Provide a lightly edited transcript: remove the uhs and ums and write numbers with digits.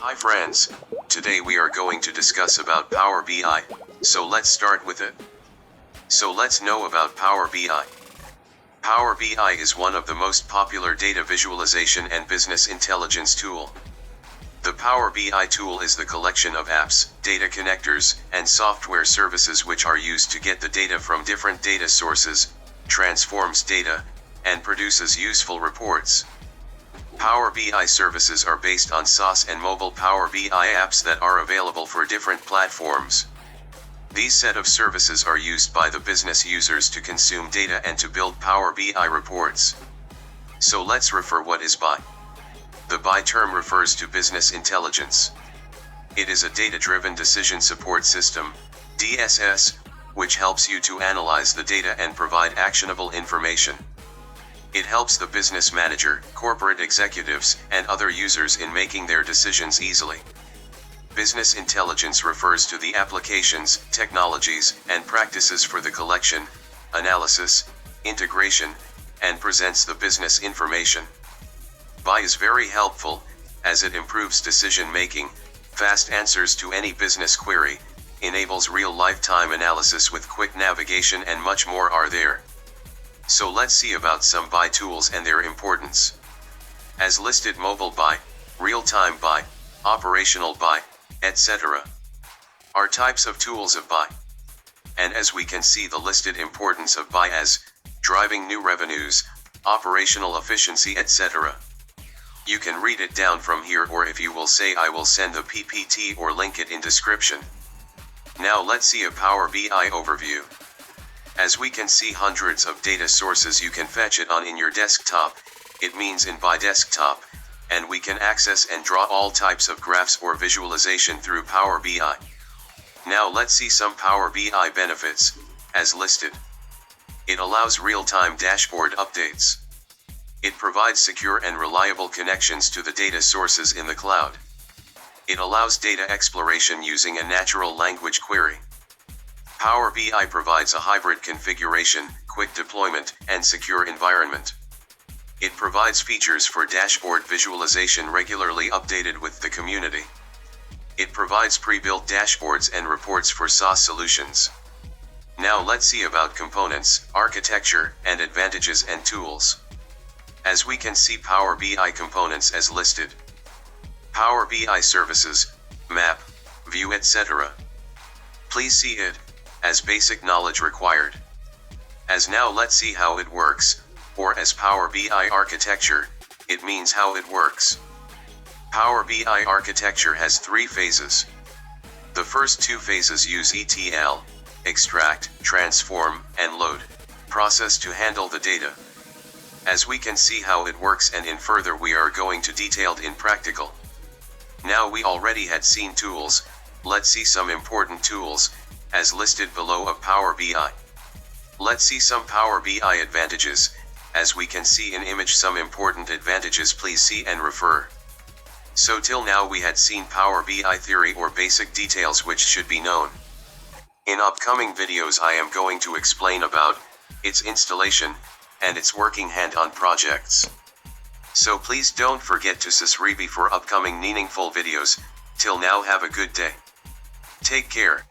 Hi friends, today we are going to discuss about Power BI, so let's start with it. So let's know about Power BI. Power BI is one of the most popular data visualization and business intelligence tool. The Power BI tool is the collection of apps, data connectors, and software services which are used to get the data from different data sources, transforms data, and produces useful reports. Power BI services are based on SaaS and mobile Power BI apps that are available for different platforms. These set of services are used by the business users to consume data and to build Power BI reports. So let's refer what is BI. The BI term refers to business intelligence. It is a data-driven decision support system, DSS, which helps you to analyze the data and provide actionable information. It helps the business manager, corporate executives, and other users in making their decisions easily. Business intelligence refers to the applications, technologies, and practices for the collection, analysis, integration, and presents the business information. BI is very helpful, as it improves decision making, fast answers to any business query, enables real-life time analysis with quick navigation, and much more are there. So let's see about some BI tools and their importance. As listed, mobile BI, real-time BI, operational BI, etc. are types of tools of BI. And as we can see the listed importance of BI as driving new revenues, operational efficiency, etc. You can read it down from here, or if you will say I will send the PPT or link it in description. Now let's see a Power BI overview. As we can see hundreds of data sources you can fetch it on in your desktop, it means in BI desktop, and we can access and draw all types of graphs or visualization through Power BI. Now let's see some Power BI benefits, as listed. It allows real-time dashboard updates. It provides secure and reliable connections to the data sources in the cloud. It allows data exploration using a natural language query. Power BI provides a hybrid configuration, quick deployment, and secure environment. It provides features for dashboard visualization regularly updated with the community. It provides pre-built dashboards and reports for SaaS solutions. Now let's see about components, architecture, and advantages and tools. As we can see Power BI components as listed. Power BI services, map, view, etc. Please see it, as basic knowledge required. As now let's see how it works, or as Power BI architecture, it means how it works. Power BI architecture has 3 phases. The first 2 phases use ETL, extract, transform, and load, process to handle the data. As we can see how it works, and in further we are going to detailed in practical. Now we already had seen tools, let's see some important tools, as listed below of Power BI. Let's see some Power BI advantages, as we can see in image some important advantages, please see and refer. So till now we had seen Power BI theory or basic details which should be known. In upcoming videos I am going to explain about its installation, and its working hand-on projects. So please don't forget to subscribe for upcoming meaningful videos. Till now, have a good day. Take care.